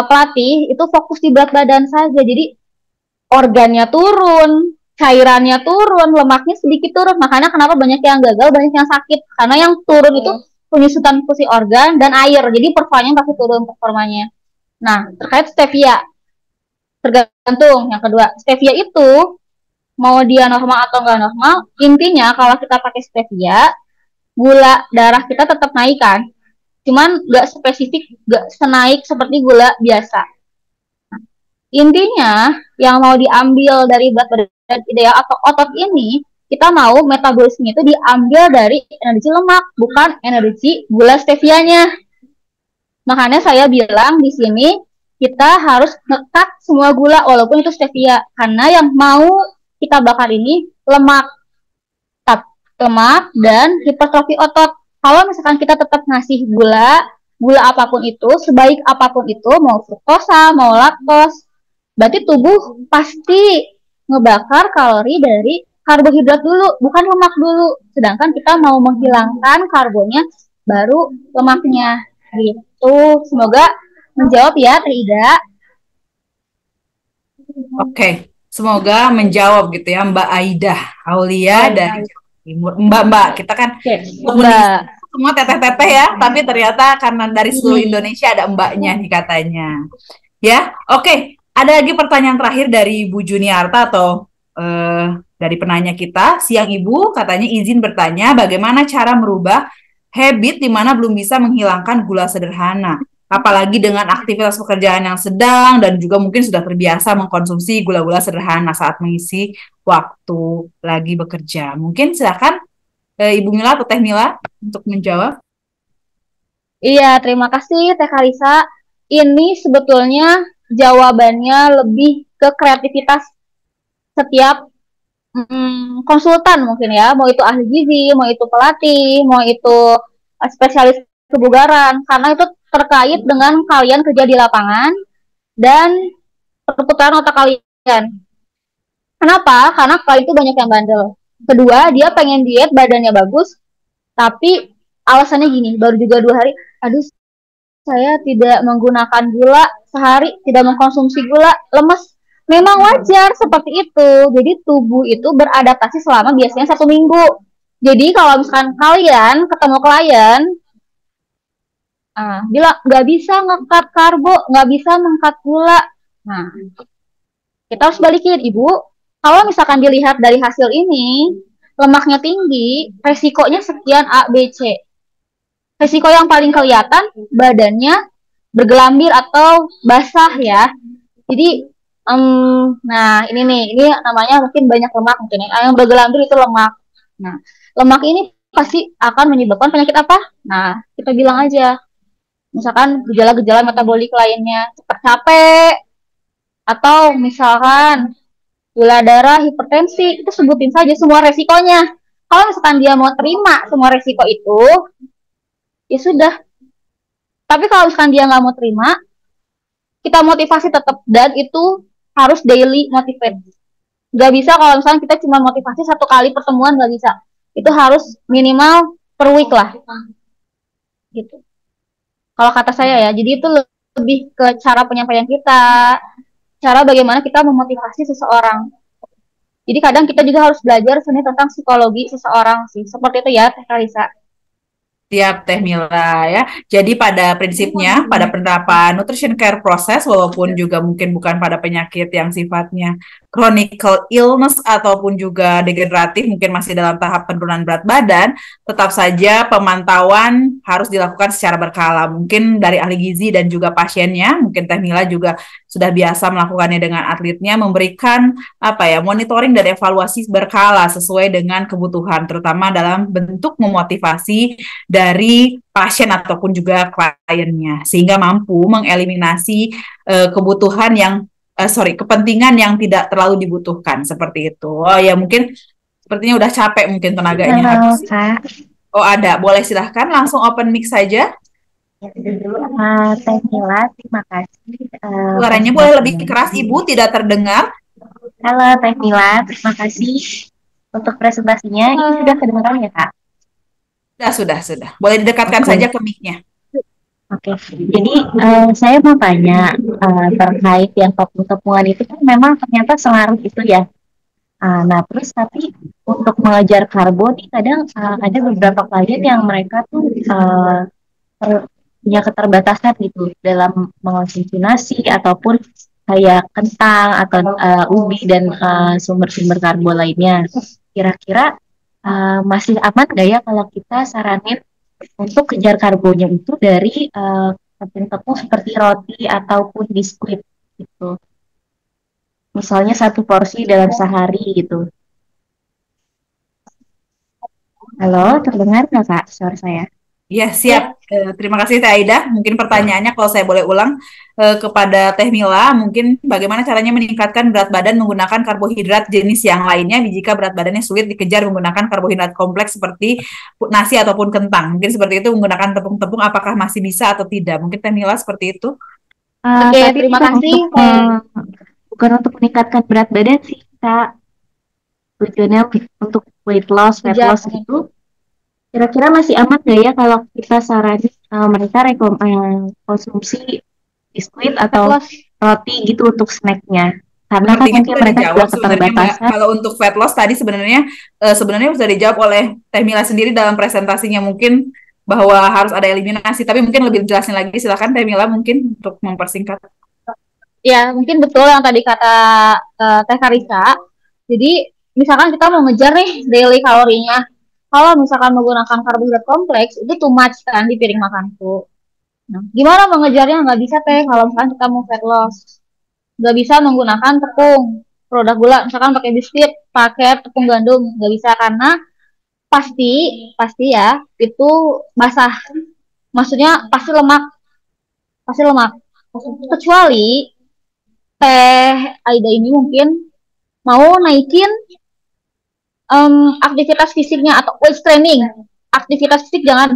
Speaker 1: pelatih itu fokus di berat badan saja, jadi organnya turun, cairannya turun, lemaknya sedikit turun. Makanya kenapa banyak yang gagal, banyak yang sakit, karena yang turun itu penyusutan fungsi organ dan air, jadi performanya pasti turun performanya. Nah, terkait stevia, tergantung. Yang kedua, stevia itu mau dia normal atau nggak normal, intinya kalau kita pakai stevia, gula darah kita tetap naik kan, cuman nggak spesifik, nggak senaik seperti gula biasa. Intinya yang mau diambil dari berat badan ideal atau otot ini, kita mau metabolisme itu diambil dari energi lemak, bukan energi gula stevianya. Makanya saya bilang di sini kita harus ngekat semua gula walaupun itu stevia, karena yang mau kita bakar ini lemak, dan hipertrofi otot. Kalau misalkan kita tetap ngasih gula apapun itu, sebaik apapun itu, mau fruktosa, mau laktos, berarti tubuh pasti ngebakar kalori dari karbohidrat dulu, bukan lemak dulu. Sedangkan kita mau menghilangkan karbonya, baru lemaknya. Gitu. Semoga menjawab ya, Teh Ida.
Speaker 3: Oke, semoga menjawab gitu ya Mbak Aida Aulia
Speaker 1: Baik,
Speaker 3: dari
Speaker 1: baik.
Speaker 3: Jawa Timur. Mbak, kita kan
Speaker 1: Oke,
Speaker 3: komunis
Speaker 1: Mbak.
Speaker 3: semua teteh-teteh ya, tapi ternyata karena dari seluruh
Speaker 1: Hmm.
Speaker 3: Indonesia ada mbaknya nih katanya. Ya, oke. Ada lagi pertanyaan terakhir dari Bu Juniarta atau dari penanya kita, siang Ibu katanya izin bertanya bagaimana cara merubah habit di mana belum bisa menghilangkan gula sederhana. Apalagi dengan aktivitas pekerjaan yang sedang dan juga mungkin sudah terbiasa mengkonsumsi gula-gula sederhana saat mengisi waktu lagi bekerja. Mungkin silakan Ibu Mila atau Teh Mila untuk menjawab.
Speaker 1: Iya, terima kasih Teh Karisa. Ini sebetulnya jawabannya lebih ke kreativitas setiap konsultan mungkin ya, mau itu ahli gizi, mau itu pelatih, mau itu spesialis kebugaran, karena itu terkait dengan kalian kerja di lapangan dan perputaran otak kalian. Kenapa? Karena kalian itu banyak yang bandel. Kedua, dia pengen diet, badannya bagus, tapi alasannya gini, baru juga 2 hari, aduh saya tidak menggunakan gula sehari, tidak mengkonsumsi gula, lemes. Memang wajar seperti itu. Jadi tubuh itu beradaptasi selama biasanya 1 minggu. Jadi kalau misalkan kalian ketemu klien, bilang nggak bisa ngekat karbo, nggak bisa mengkat gula. Nah, kita harus balikin, Ibu. Kalau misalkan dilihat dari hasil ini, lemaknya tinggi, resikonya sekian A, B, C. Resiko yang paling kelihatan, badannya bergelambir atau basah ya. Jadi, nah ini nih, ini namanya mungkin banyak lemak mungkin ya. Yang bergelambir itu lemak. Nah, lemak ini pasti akan menyebabkan penyakit apa? Nah, kita bilang aja, misalkan gejala-gejala metabolik lainnya, cepat capek, atau misalkan gula darah, hipertensi, itu sebutin saja semua resikonya. Kalau misalkan dia mau terima semua resiko itu, ya sudah. Tapi kalau misalkan dia nggak mau terima, kita motivasi tetap, dan itu harus daily motivate. Nggak bisa kalau misalnya kita cuma motivasi 1 kali pertemuan, nggak bisa. Itu harus minimal per week lah. Gitu. Kalau kata saya ya, jadi itu lebih ke cara penyampaian kita, cara bagaimana kita memotivasi seseorang. Jadi kadang kita juga harus belajar seni tentang psikologi seseorang sih. Seperti itu ya, Teh Kalisa.
Speaker 3: Tiap Teh Mila ya. Jadi pada prinsipnya, pada penerapan nutrition care process, walaupun juga mungkin bukan pada penyakit yang sifatnya chronic illness ataupun juga degeneratif, mungkin masih dalam tahap penurunan berat badan, tetap saja pemantauan harus dilakukan secara berkala. Mungkin dari ahli gizi dan juga pasiennya, mungkin Teh Mila juga sudah biasa melakukannya dengan atletnya, memberikan apa ya, monitoring dan evaluasi berkala sesuai dengan kebutuhan, terutama dalam bentuk memotivasi dari pasien ataupun juga kliennya sehingga mampu mengeliminasi kebutuhan yang kepentingan yang tidak terlalu dibutuhkan seperti itu. Oh ya mungkin sepertinya udah capek mungkin tenaganya
Speaker 2: Halo,
Speaker 3: habis.
Speaker 2: Kak.
Speaker 3: Oh ada, boleh silahkan langsung open mic saja.
Speaker 2: Ya, dulu, Teh Mila, terima kasih
Speaker 3: Suaranya boleh lebih
Speaker 2: presentasinya.
Speaker 3: keras Ibu, tidak terdengar.
Speaker 2: Halo, Teh Mila, terima kasih untuk presentasinya. Ini sudah kedengaran ya, Kak?
Speaker 3: Sudah. Boleh didekatkan
Speaker 2: Oke.
Speaker 3: saja ke mic-nya.
Speaker 2: Oke, jadi saya mau tanya terkait yang tepung-tepungan itu kan memang ternyata selarut itu ya. Nah, terus tapi untuk mengejar karbo nih kadang ada beberapa klien yang mereka tuh punya keterbatasan gitu dalam mengonsumsi nasi ataupun kayak kentang atau ubi dan sumber-sumber karbo lainnya. Kira-kira masih aman nggak ya kalau kita saranin untuk kejar karbonya itu dari tepung-tepung seperti roti ataupun biskuit gitu. Misalnya 1 porsi dalam sehari gitu. Halo, terdengar nggak Kak suara saya?
Speaker 3: Ya, siap. Terima kasih Teh Aida. Mungkin pertanyaannya kalau saya boleh ulang kepada Teh Mila, mungkin bagaimana caranya meningkatkan berat badan menggunakan karbohidrat jenis yang lainnya jika berat badannya sulit dikejar menggunakan karbohidrat kompleks seperti nasi ataupun kentang. Mungkin seperti itu menggunakan tepung-tepung apakah masih bisa atau tidak? Mungkin Teh Mila seperti itu.
Speaker 1: Oke,
Speaker 2: Tapi
Speaker 1: terima
Speaker 2: bukan
Speaker 1: kasih.
Speaker 2: bukan untuk meningkatkan berat badan sih Kak. Tujuannya untuk weight loss, fat
Speaker 1: Kejar.
Speaker 2: loss itu. Kira-kira masih aman nggak ya kalau kita saranin mereka konsumsi biskuit
Speaker 1: fat
Speaker 2: atau
Speaker 1: loss.
Speaker 2: roti gitu untuk snacknya. Karena kan
Speaker 3: Sepertinya
Speaker 2: mungkin
Speaker 3: sudah
Speaker 2: mereka
Speaker 3: dijawab
Speaker 2: juga
Speaker 3: sebenarnya Mbak.
Speaker 2: keterbatasan.
Speaker 3: Kalau untuk fat loss tadi sebenarnya sudah dijawab oleh Teh Mila sendiri dalam presentasinya mungkin bahwa harus ada eliminasi. Tapi mungkin lebih jelasin lagi. Silakan Teh Mila mungkin untuk mempersingkat.
Speaker 1: Ya, mungkin betul yang tadi kata Teh Karika. Jadi, misalkan kita mau ngejar nih daily kalorinya. Kalau misalkan menggunakan karbohidrat kompleks, itu too much kan di piring makanku. Nah, gimana mengejarnya? Nggak bisa Teh kalau misalkan kita mau fat loss. Nggak bisa menggunakan tepung, produk gula. Misalkan pakai biskuit, pakai tepung gandum. Nggak bisa karena pasti, pasti ya, itu basah. Maksudnya pasti lemak. Kecuali Teh Aida ini mungkin mau naikin aktivitas fisiknya atau weight training. Aktivitas fisik jangan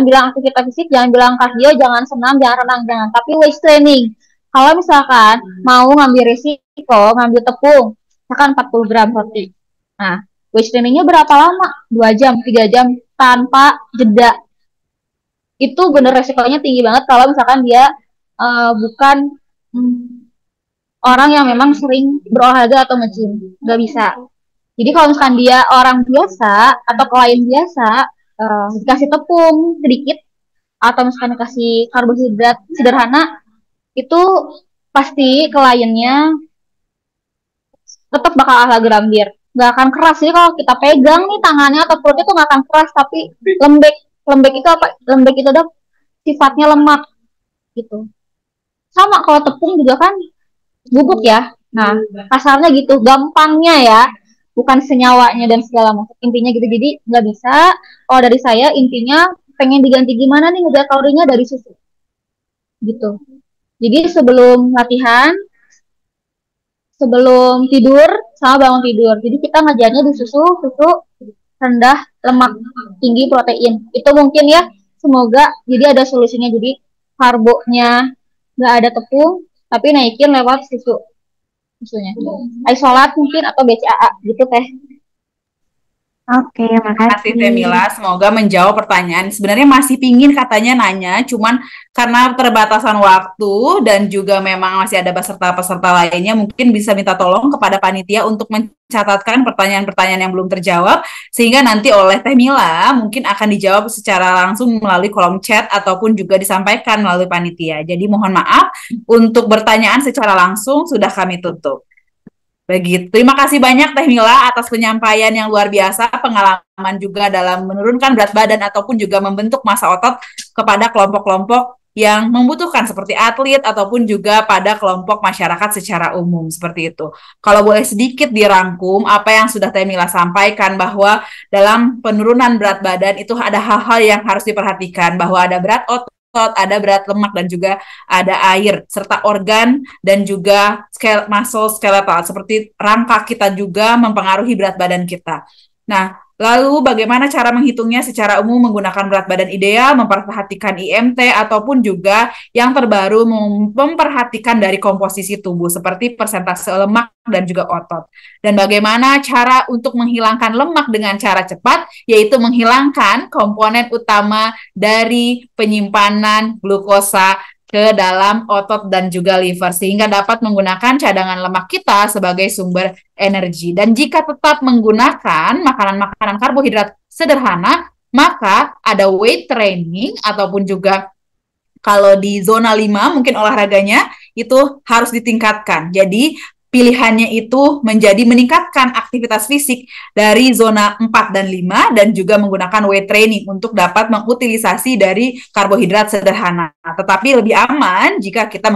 Speaker 1: bilang aktivitas fisik, jangan bilang cardio, jangan senam, jangan renang, jangan. Tapi weight training. Kalau misalkan mau ngambil risiko, ngambil tepung, misalkan 40 gram roti. Nah, weight trainingnya berapa lama? 2 jam, 3 jam tanpa jeda. Itu bener resikonya tinggi banget kalau misalkan dia bukan orang yang memang sering berolahraga atau nge-gym. Nggak bisa. Jadi kalau misalkan dia orang biasa atau klien biasa, dikasih tepung sedikit atau misalkan dikasih karbohidrat sederhana, itu pasti kliennya tetap bakal ala gerambir. Nggak akan keras. Jadi kalau kita pegang nih tangannya atau perutnya itu nggak akan keras, tapi lembek. Lembek itu apa? Lembek itu ada sifatnya lemak gitu. Sama kalau tepung juga kan bubuk ya. Nah, kasarnya gitu, gampangnya ya. Bukan senyawanya dan segala macam. Intinya gitu. Jadi nggak bisa. Kalau dari saya intinya pengen diganti gimana nih ngejar kalorinya dari susu. Gitu. Jadi sebelum latihan, sebelum tidur, sama bangun tidur. Jadi kita ngejarnya di susu rendah lemak, tinggi protein. Itu mungkin ya. Semoga jadi ada solusinya. Jadi karbonya nggak ada tepung, tapi naikin lewat susunya. Isolat mungkin atau BCAA gitu Teh.
Speaker 2: Oke,
Speaker 3: Kasih Teh
Speaker 2: makasih.
Speaker 3: Mila, semoga menjawab pertanyaan. Sebenarnya masih pingin katanya nanya, cuman karena terbatasan waktu dan juga memang masih ada peserta-peserta lainnya, mungkin bisa minta tolong kepada panitia untuk mencatatkan pertanyaan-pertanyaan yang belum terjawab, sehingga nanti oleh Teh Mila mungkin akan dijawab secara langsung melalui kolom chat ataupun juga disampaikan melalui panitia. Jadi mohon maaf, untuk pertanyaan secara langsung sudah kami tutup. Begitu. Terima kasih banyak Teh Mila atas penyampaian yang luar biasa, pengalaman juga dalam menurunkan berat badan ataupun juga membentuk massa otot kepada kelompok-kelompok yang membutuhkan seperti atlet ataupun juga pada kelompok masyarakat secara umum seperti itu. Kalau boleh sedikit dirangkum apa yang sudah Teh Mila sampaikan bahwa dalam penurunan berat badan itu ada hal-hal yang harus diperhatikan bahwa ada berat otot, ada berat lemak dan juga ada air serta organ dan juga muscle skeletal seperti rangka kita juga mempengaruhi berat badan kita. Nah, lalu bagaimana cara menghitungnya secara umum menggunakan berat badan ideal, memperhatikan IMT ataupun juga yang terbaru memperhatikan dari komposisi tubuh seperti persentase lemak dan juga otot. Dan bagaimana cara untuk menghilangkan lemak dengan cara cepat, yaitu menghilangkan komponen utama dari penyimpanan glukosa ke dalam otot dan juga liver sehingga dapat menggunakan cadangan lemak kita sebagai sumber energi. Dan jika tetap menggunakan makanan-makanan karbohidrat sederhana, maka ada weight training ataupun juga kalau di zona 5 mungkin olahraganya itu harus ditingkatkan. Jadi pilihannya itu menjadi meningkatkan aktivitas fisik dari zona 4 dan 5 dan juga menggunakan weight training untuk dapat mengutilisasi dari karbohidrat sederhana. Tetapi lebih aman jika kita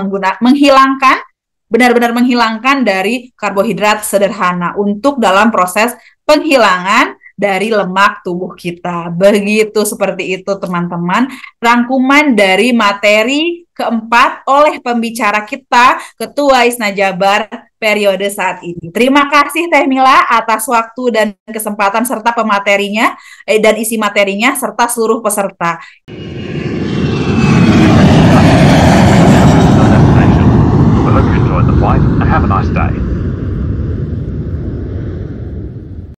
Speaker 3: benar-benar menghilangkan dari karbohidrat sederhana untuk dalam proses penghilangan dari lemak tubuh kita. Begitu seperti itu teman-teman. Rangkuman dari materi keempat oleh pembicara kita, Ketua Isna Jabar periode saat ini. Terima kasih Teh Mila atas waktu dan kesempatan serta pematerinya dan isi materinya serta seluruh peserta.
Speaker 4: Have a nice day.